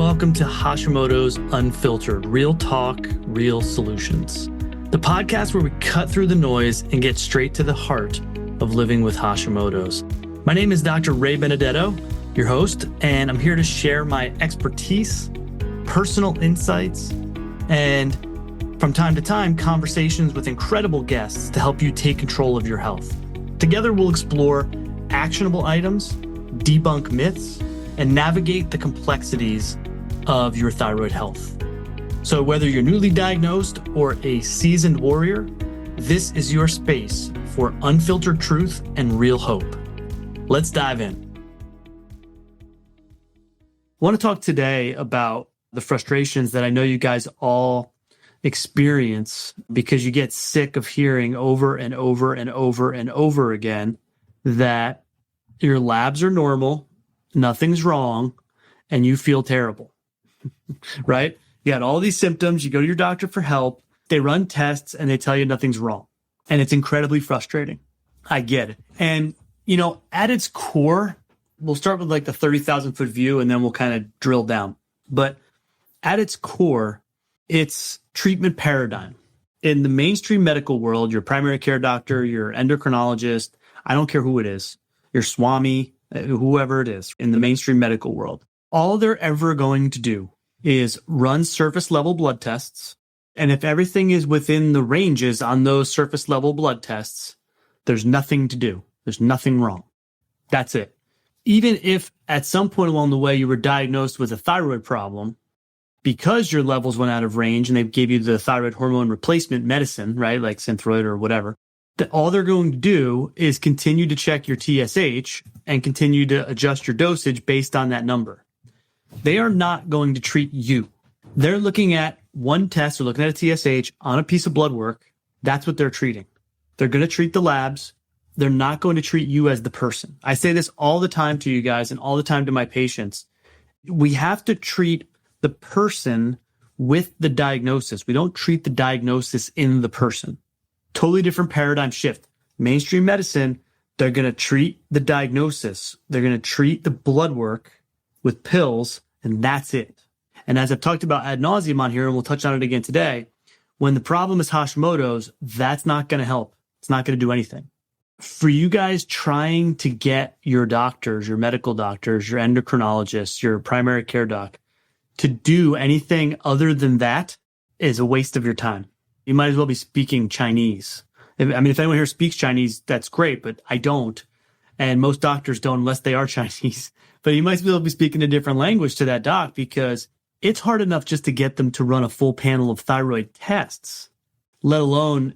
welcome to Hashimoto's Unfiltered, real talk, real solutions. The podcast where we cut through the noise and get straight to the heart of living with Hashimoto's. My name is Dr. Ray Benedetto, your host, and I'm here to share my expertise, personal insights, and from time to time, conversations with incredible guests to help you take control of your health. Together, we'll explore actionable items, debunk myths, and navigate the complexities of your thyroid health. So whether you're newly diagnosed or a seasoned warrior, this is your space for unfiltered truth and real hope. Let's dive in. I want to talk today about the frustrations that I know you guys all experience because you get sick of hearing over and over and over and over again that your labs are normal, nothing's wrong, and you feel terrible, right? You got all these symptoms, you go to your doctor for help, they run tests and they tell you nothing's wrong. And it's incredibly frustrating. I get it. And, at its core, we'll start with like the 30,000 foot view and then we'll kind of drill down. But at its core, it's treatment paradigm. In the mainstream medical world, your primary care doctor, your endocrinologist, I don't care who it is, your Swami, whoever it is in the mainstream medical world, all they're ever going to do is run surface level blood tests. And if everything is within the ranges on those surface level blood tests, there's nothing to do. There's nothing wrong. That's it. Even if at some point along the way you were diagnosed with a thyroid problem, because your levels went out of range and they gave you the thyroid hormone replacement medicine, right? Like Synthroid or whatever, that all they're going to do is continue to check your TSH and continue to adjust your dosage based on that number. They are not going to treat you. They're looking at one test, they're looking at a TSH on a piece of blood work. That's what they're treating. They're going to treat the labs. They're not going to treat you as the person. I say this all the time to you guys and all the time to my patients. We have to treat the person with the diagnosis. We don't treat the diagnosis in the person. Totally different paradigm shift. Mainstream medicine, they're going to treat the diagnosis. They're going to treat the blood work with pills, and that's it. And as I've talked about ad nauseum on here, and we'll touch on it again today, when the problem is Hashimoto's, that's not going to help. It's not going to do anything. For you guys trying to get your doctors, your medical doctors, your endocrinologists, your primary care doc to do anything other than that is a waste of your time. You might as well be speaking Chinese. If anyone here speaks Chinese, that's great, but I don't. And most doctors don't unless they are Chinese. But you might as well be speaking a different language to that doc because it's hard enough just to get them to run a full panel of thyroid tests, let alone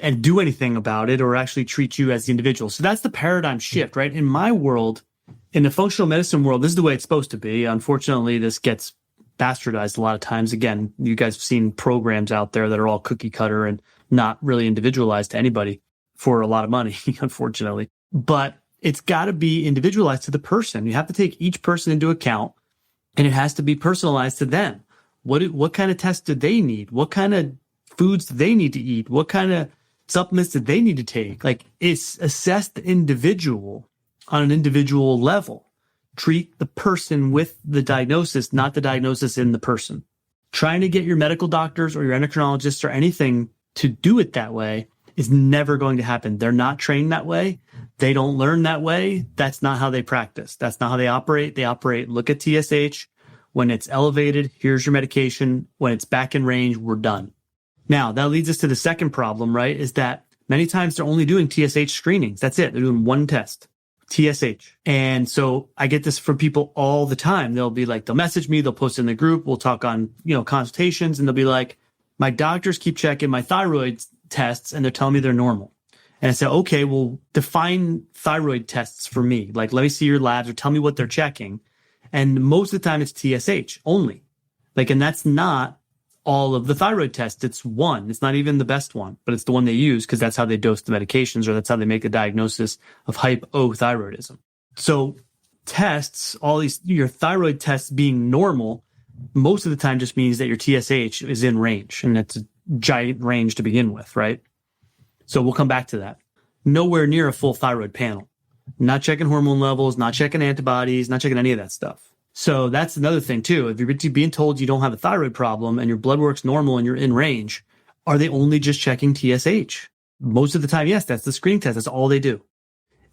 and do anything about it or actually treat you as the individual. So that's the paradigm shift, right? In my world, in the functional medicine world, this is the way it's supposed to be. Unfortunately, this gets bastardized a lot of times. Again, you guys have seen programs out there that are all cookie cutter and not really individualized to anybody for a lot of money, unfortunately. But it's got to be individualized to the person. You have to take each person into account and it has to be personalized to them. What kind of tests do they need? What kind of foods do they need to eat? What kind of supplements do they need to take? Like, it's assessed individual on an individual level. Treat the person with the diagnosis, not the diagnosis in the person. Trying to get your medical doctors or your endocrinologists or anything to do it that way is never going to happen. They're not trained that way. They don't learn that way. That's not how they practice. That's not how they operate. They operate, look at TSH. When it's elevated, here's your medication. When it's back in range, we're done. Now, that leads us to the second problem, right? Is that many times they're only doing TSH screenings. That's it. They're doing one test. TSH. And so I get this from people all the time. They'll be like, they'll message me, they'll post in the group, we'll talk on, consultations, and they'll be like, my doctors keep checking my thyroid tests and they're telling me they're normal. And I say, okay, well, define thyroid tests for me. Like, let me see your labs or tell me what they're checking. And most of the time it's TSH only. And that's not all of the thyroid tests. It's one. It's not even the best one, but it's the one they use because that's how they dose the medications or that's how they make a diagnosis of hypothyroidism. So tests, all these, your thyroid tests being normal, most of the time just means that your TSH is in range, and that's a giant range to begin with, right? So we'll come back to that. Nowhere near a full thyroid panel. Not checking hormone levels, not checking antibodies, not checking any of that stuff. So that's another thing too. If you're being told you don't have a thyroid problem and your blood work's normal and you're in range, are they only just checking TSH? Most of the time, yes, that's the screening test. That's all they do.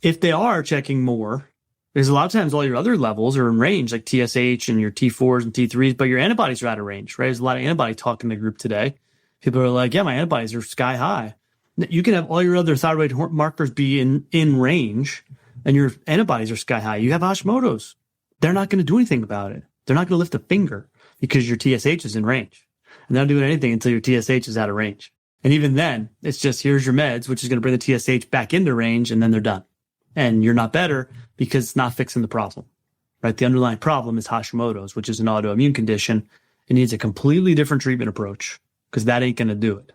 If they are checking more, because a lot of times all your other levels are in range, like TSH and your T4s and T3s, but your antibodies are out of range, right? There's a lot of antibody talk in the group today. People are like, yeah, my antibodies are sky high. You can have all your other thyroid markers be in range and your antibodies are sky high. You have Hashimoto's. They're not going to do anything about it. They're not going to lift a finger because your TSH is in range. And they're not doing anything until your TSH is out of range. And even then, it's just here's your meds, which is going to bring the TSH back into range, and then they're done. And you're not better because it's not fixing the problem, right? The underlying problem is Hashimoto's, which is an autoimmune condition. It needs a completely different treatment approach because that ain't going to do it.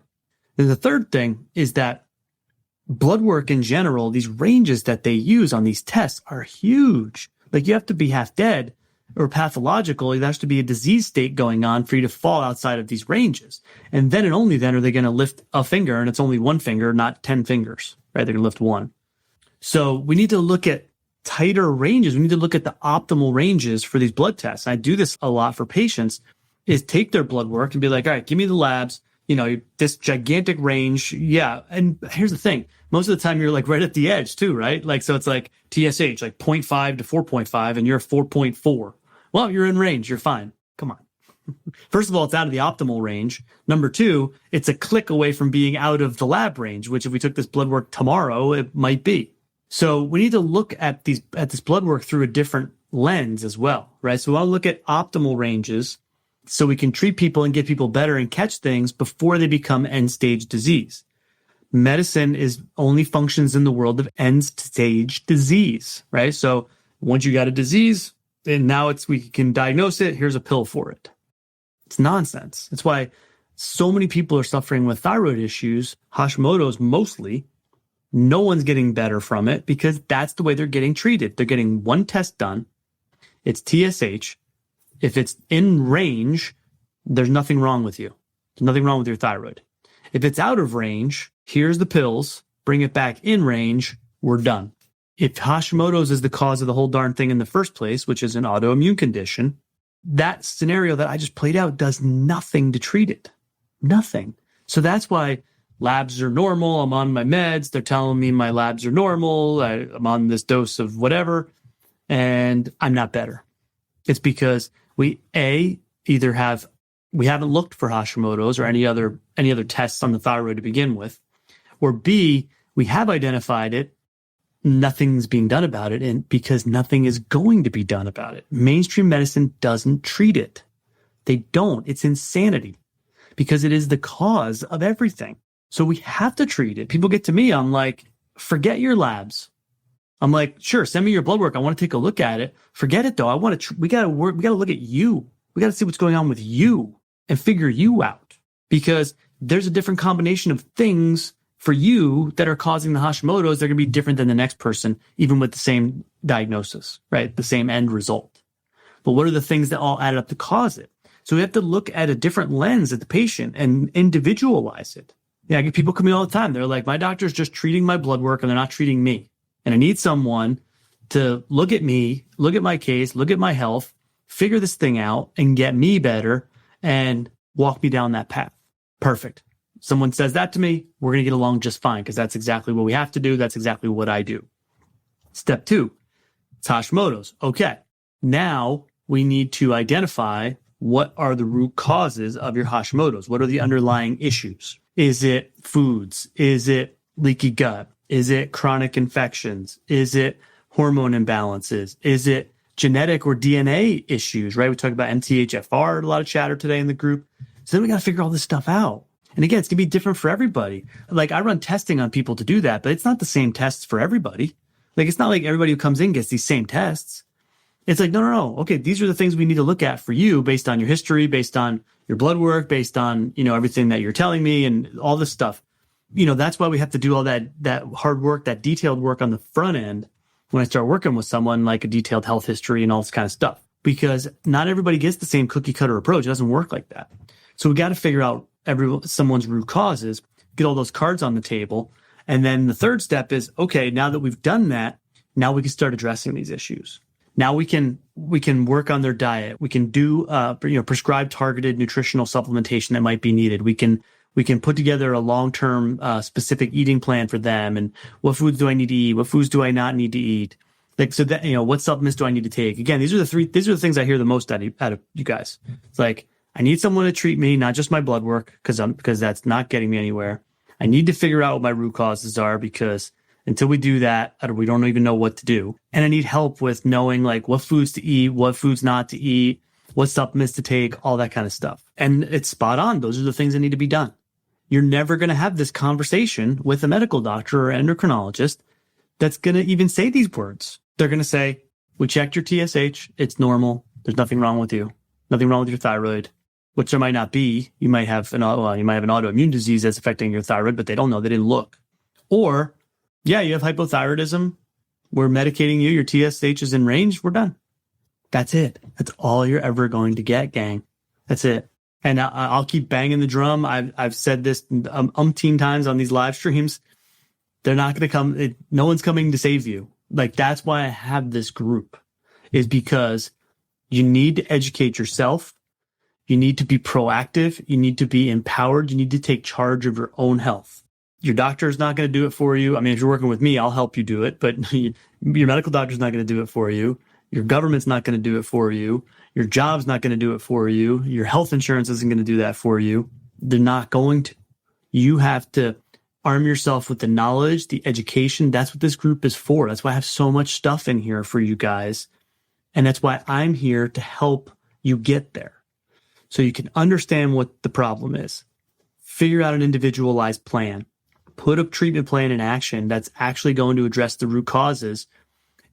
Then the third thing is that blood work in general, these ranges that they use on these tests are huge. Like you have to be half dead or pathological. There has to be a disease state going on for you to fall outside of these ranges. And then and only then are they going to lift a finger, and it's only one finger, not 10 fingers, right? They're going to lift one. So we need to look at tighter ranges. We need to look at the optimal ranges for these blood tests. And I do this a lot for patients is take their blood work and be like, all right, give me the labs, this gigantic range. Yeah. And here's the thing. Most of the time you're like right at the edge too, right? Like, so it's like TSH, like 0.5 to 4.5 and you're 4.4. Well, you're in range. You're fine. Come on. First of all, it's out of the optimal range. Number two, it's a click away from being out of the lab range, which if we took this blood work tomorrow, it might be. So we need to look at this blood work through a different lens as well, right? So we want to look at optimal ranges so we can treat people and get people better and catch things before they become end-stage disease. Medicine is only functions in the world of end-stage disease, right? So once you got a disease, and now we can diagnose it, here's a pill for it. It's nonsense. That's why so many people are suffering with thyroid issues, Hashimoto's mostly. No one's getting better from it because that's the way they're getting treated. They're getting one test done. It's TSH. If it's in range, there's nothing wrong with you. There's nothing wrong with your thyroid. If it's out of range, here's the pills, bring it back in range, we're done. If Hashimoto's is the cause of the whole darn thing in the first place, which is an autoimmune condition, that scenario that I just played out does nothing to treat it. Nothing. So that's why labs are normal. I'm on my meds. They're telling me my labs are normal. I'm on this dose of whatever, and I'm not better. It's because we haven't looked for Hashimoto's or any other tests on the thyroid to begin with, or B, we have identified it. Nothing's being done about it, and because nothing is going to be done about it. Mainstream medicine doesn't treat it. They don't. It's insanity because it is the cause of everything. So we have to treat it. People get to me, I'm like, forget your labs. I'm like, sure, send me your blood work. I want to take a look at it. Forget it though. We got to look at you. We got to see what's going on with you and figure you out, because there's a different combination of things for you that are causing the Hashimoto's. They're going to be different than the next person, even with the same diagnosis, right? The same end result. But what are the things that all added up to cause it? So we have to look at a different lens at the patient and individualize it. Yeah, I get people coming all the time. They're like, my doctor's just treating my blood work and they're not treating me. And I need someone to look at me, look at my case, look at my health, figure this thing out and get me better and walk me down that path. Perfect. Someone says that to me, we're going to get along just fine because that's exactly what we have to do. That's exactly what I do. Step 2, it's Hashimoto's. Okay. Now we need to identify what are the root causes of your Hashimoto's. What are the underlying issues? Is it foods? Is it leaky gut? Is it chronic infections? Is it hormone imbalances? Is it genetic or DNA issues, right? We talked about MTHFR, a lot of chatter today in the group. So then we got to figure all this stuff out. And again, it's going to be different for everybody. Like I run testing on people to do that, but it's not the same tests for everybody. Like it's not like everybody who comes in gets these same tests. It's like, no. Okay, these are the things we need to look at for you based on your history, based on your blood work, based on, everything that you're telling me and all this stuff. That's why we have to do all that hard work, that detailed work on the front end when I start working with someone, like a detailed health history and all this kind of stuff, because not everybody gets the same cookie cutter approach. It doesn't work like that. So we got to figure out someone's root causes, get all those cards on the table. And then the third step is, okay, now that we've done that, now we can start addressing these issues. Now we can work on their diet. We can do prescribe targeted nutritional supplementation that might be needed. We can put together a long-term specific eating plan for them. And what foods do I need to eat? What foods do I not need to eat? Like, so that, what supplements do I need to take? Again, these are the things I hear the most out of you guys. It's like, I need someone to treat me, not just my blood work, because that's not getting me anywhere. I need to figure out what my root causes are, because until we do that, we don't even know what to do. And I need help with knowing like what foods to eat, what foods not to eat, what supplements to take, all that kind of stuff. And it's spot on. Those are the things that need to be done. You're never going to have this conversation with a medical doctor or endocrinologist that's going to even say these words. They're going to say, we checked your TSH. It's normal. There's nothing wrong with you. Nothing wrong with your thyroid, which there might not be. You might have an autoimmune disease that's affecting your thyroid, but they don't know. They didn't look. Or, yeah, you have hypothyroidism. We're medicating you. Your TSH is in range. We're done. That's it. That's all you're ever going to get, gang. That's it. And I'll keep banging the drum. I've said this umpteen times on these live streams. They're not going to come. No one's coming to save you. Like, that's why I have this group, is because you need to educate yourself. You need to be proactive. You need to be empowered. You need to take charge of your own health. Your doctor is not going to do it for you. I mean, if you're working with me, I'll help you do it, but your medical doctor is not going to do it for you. Your government's not going to do it for you. Your job's not going to do it for you. Your health insurance isn't going to do that for you. They're not going to. You have to arm yourself with the knowledge, the education. That's what this group is for. That's why I have so much stuff in here for you guys. And that's why I'm here to help you get there, so you can understand what the problem is, figure out an individualized plan, put a treatment plan in action that's actually going to address the root causes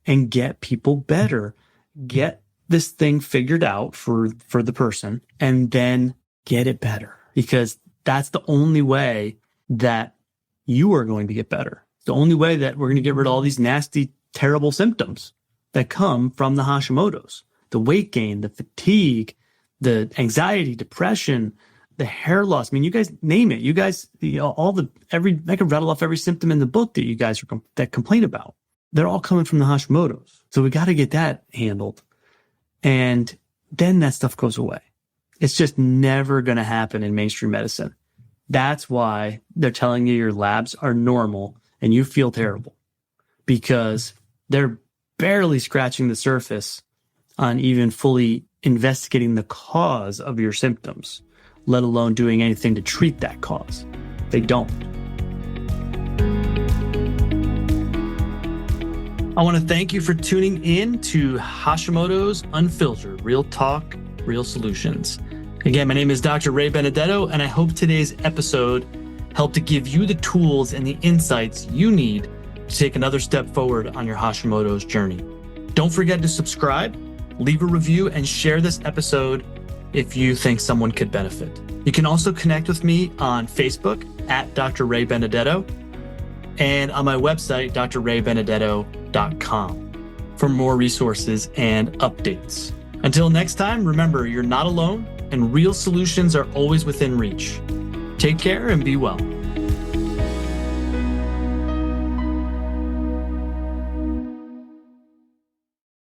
and get people better. Get this thing figured out for the person, and then get it better, because that's the only way that you are going to get better. It's the only way that we're going to get rid of all these nasty, terrible symptoms that come from the Hashimoto's, the weight gain, the fatigue, the anxiety, depression, the hair loss. I mean, you guys name it. You guys, I could rattle off every symptom in the book that you guys that complain about. They're all coming from the Hashimoto's. So we got to get that handled. And then that stuff goes away. It's just never going to happen in mainstream medicine. That's why they're telling you your labs are normal and you feel terrible, because they're barely scratching the surface on even fully investigating the cause of your symptoms, let alone doing anything to treat that cause. They don't. I want to thank you for tuning in to Hashimoto's Unfiltered, Real Talk, Real Solutions. Again, my name is Dr. Ray Benedetto, and I hope today's episode helped to give you the tools and the insights you need to take another step forward on your Hashimoto's journey. Don't forget to subscribe, leave a review, and share this episode if you think someone could benefit. You can also connect with me on Facebook at Dr. Ray Benedetto, and on my website, drraybenedetto.com, for more resources and updates. Until next time, remember, you're not alone, and real solutions are always within reach. Take care and be well.